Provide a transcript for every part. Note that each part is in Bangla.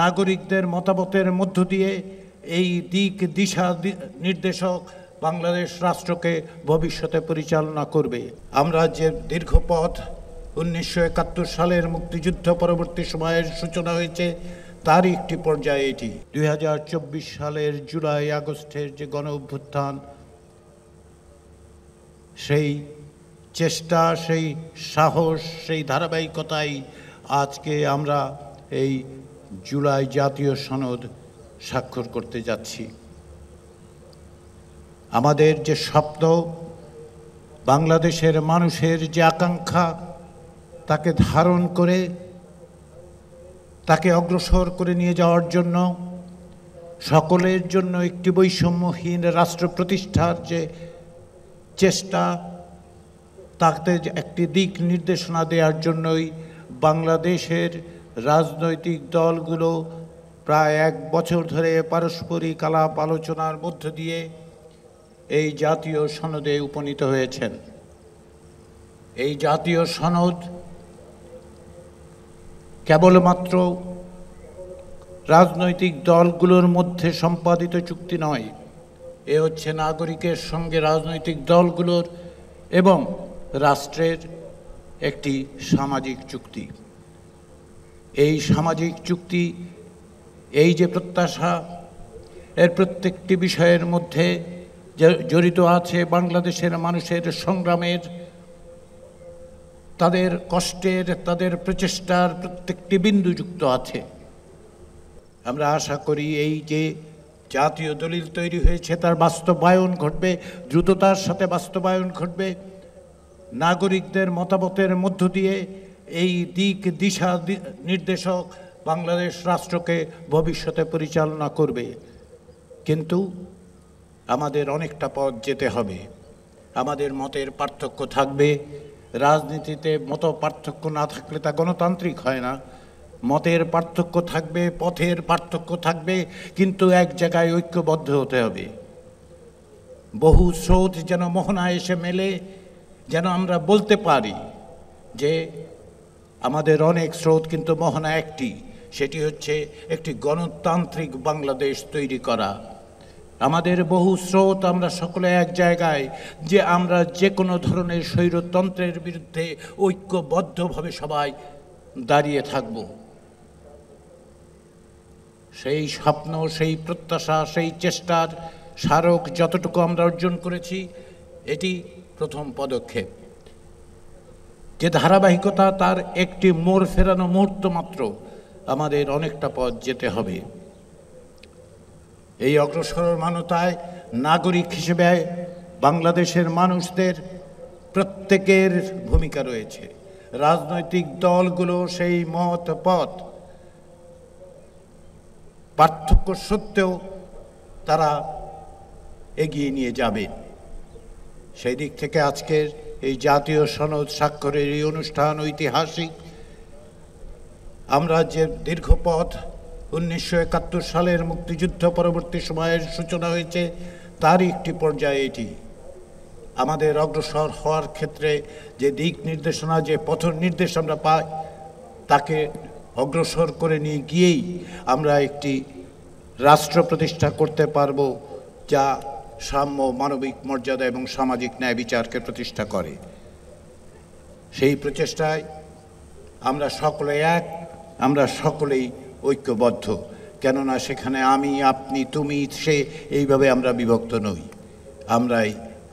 নাগরিকদের মতামতের মধ্য দিয়ে এই দিক দিশা নির্দেশক বাংলাদেশ রাষ্ট্রকে ভবিষ্যতে পরিচালনা করবে। আমরা যে দীর্ঘ পথ 1971 সালের মুক্তিযুদ্ধ পরবর্তী সময়ের সূচনা হয়েছে, তারই একটি পর্যায়ে এটি। 2024 সালের জুলাই আগস্টের যে গণ অভ্যুত্থান, সেই চেষ্টা, সেই সাহস, সেই ধারাবাহিকতাই আজকে আমরা এই জুলাই জাতীয় সনদ স্বাক্ষর করতে যাচ্ছি। আমাদের যে স্বপ্ন, বাংলাদেশের মানুষের যে আকাঙ্ক্ষা, তাকে ধারণ করে তাকে অগ্রসর করে নিয়ে যাওয়ার জন্য, সকলের জন্য একটি বৈষম্যহীন রাষ্ট্র প্রতিষ্ঠার যে চেষ্টা, তাতে একটি দিক নির্দেশনা দেওয়ার জন্যই বাংলাদেশের রাজনৈতিক দলগুলো প্রায় 1 বছর ধরে পারস্পরিক আলাপ আলোচনার মধ্য দিয়ে এই জাতীয় সনদে উপনীত হয়েছেন। এই জাতীয় সনদ কেবলমাত্র রাজনৈতিক দলগুলোর মধ্যে সম্পাদিত চুক্তি নয়, এ হচ্ছে নাগরিকের সঙ্গে রাজনৈতিক দলগুলোর এবং রাষ্ট্রের একটি সামাজিক চুক্তি। এই সামাজিক চুক্তি, এই যে প্রত্যাশা, এর প্রত্যেকটি বিষয়ের মধ্যে জড়িত আছে বাংলাদেশের মানুষের সংগ্রামের, তাদের কষ্টের, তাদের প্রচেষ্টার প্রত্যেকটি বিন্দু যুক্ত আছে। আমরা আশা করি এই যে জাতীয় দলিল তৈরি হয়েছে, তার বাস্তবায়ন ঘটবে, দ্রুততার সাথে বাস্তবায়ন ঘটবে। নাগরিকদের মতামতের মধ্য দিয়ে এই দিক দিশা নির্দেশক বাংলাদেশ রাষ্ট্রকে ভবিষ্যতে পরিচালনা করবে। কিন্তু আমাদের অনেকটা পথ যেতে হবে। আমাদের মতের পার্থক্য থাকবে। রাজনীতিতে মত পার্থক্য না থাকলে তা গণতান্ত্রিক হয় না। মতের পার্থক্য থাকবে, পথের পার্থক্য থাকবে, কিন্তু এক জায়গায় ঐক্যবদ্ধ হতে হবে। বহু স্রোত যেন মোহনায় এসে মেলে, যেন আমরা বলতে পারি যে আমাদের অনেক স্রোত, কিন্তু মোহনা একটি, সেটি হচ্ছে একটি গণতান্ত্রিক বাংলাদেশ তৈরি করা। আমাদের বহু স্রোত, আমরা সকলে এক জায়গায় যে আমরা যে কোনো ধরনের স্বৈরতন্ত্রের বিরুদ্ধে ঐক্যবদ্ধভাবে সবাই দাঁড়িয়ে থাকব। সেই স্বপ্ন, সেই প্রত্যাশা, সেই চেষ্টার স্মারক যতটুকু আমরা অর্জন করেছি, এটি প্রথম পদক্ষেপ। যে ধারাবাহিকতা, তার একটি মোড় ফেরানো মুহূর্ত মাত্র, আমাদের অনেকটা পথ যেতে হবে। এই অগ্রসরমানতায় নাগরিক হিসেবে বাংলাদেশের মানুষদের প্রত্যেকের ভূমিকা রয়েছে। রাজনৈতিক দলগুলো সেই মত পথ পার্থক্য সত্ত্বেও তারা এগিয়ে নিয়ে যাবে। সেই দিক থেকে আজকের এই জাতীয় সনদ স্বাক্ষরের এই অনুষ্ঠান ঐতিহাসিক। আমরা যে দীর্ঘ পথ 1971 সালের মুক্তিযুদ্ধ পরবর্তী সময়ের সূচনা হয়েছে, তারই একটি পর্যায়ে এটি। আমাদের অগ্রসর হওয়ার ক্ষেত্রে যে দিক নির্দেশনা, যে পথ নির্দেশ আমরা পাই, তাকে অগ্রসর করে নিয়ে গিয়েই আমরা একটি রাষ্ট্র প্রতিষ্ঠা করতে পারব, যা সাম্য, মানবিক মর্যাদা এবং সামাজিক ন্যায় বিচারকে প্রতিষ্ঠা করে। সেই প্রচেষ্টায় আমরা সকলে এক, আমরা সকলেই ঐক্যবদ্ধ। কেননা সেখানে আমি, আপনি, তুমি, সে, এইভাবে আমরা বিভক্ত নই।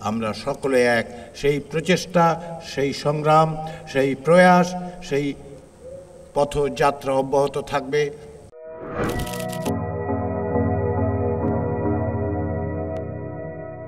আমরা সকলে এক। সেই প্রচেষ্টা, সেই সংগ্রাম, সেই প্রয়াস, সেই পথযাত্রা অব্যাহত থাকবে।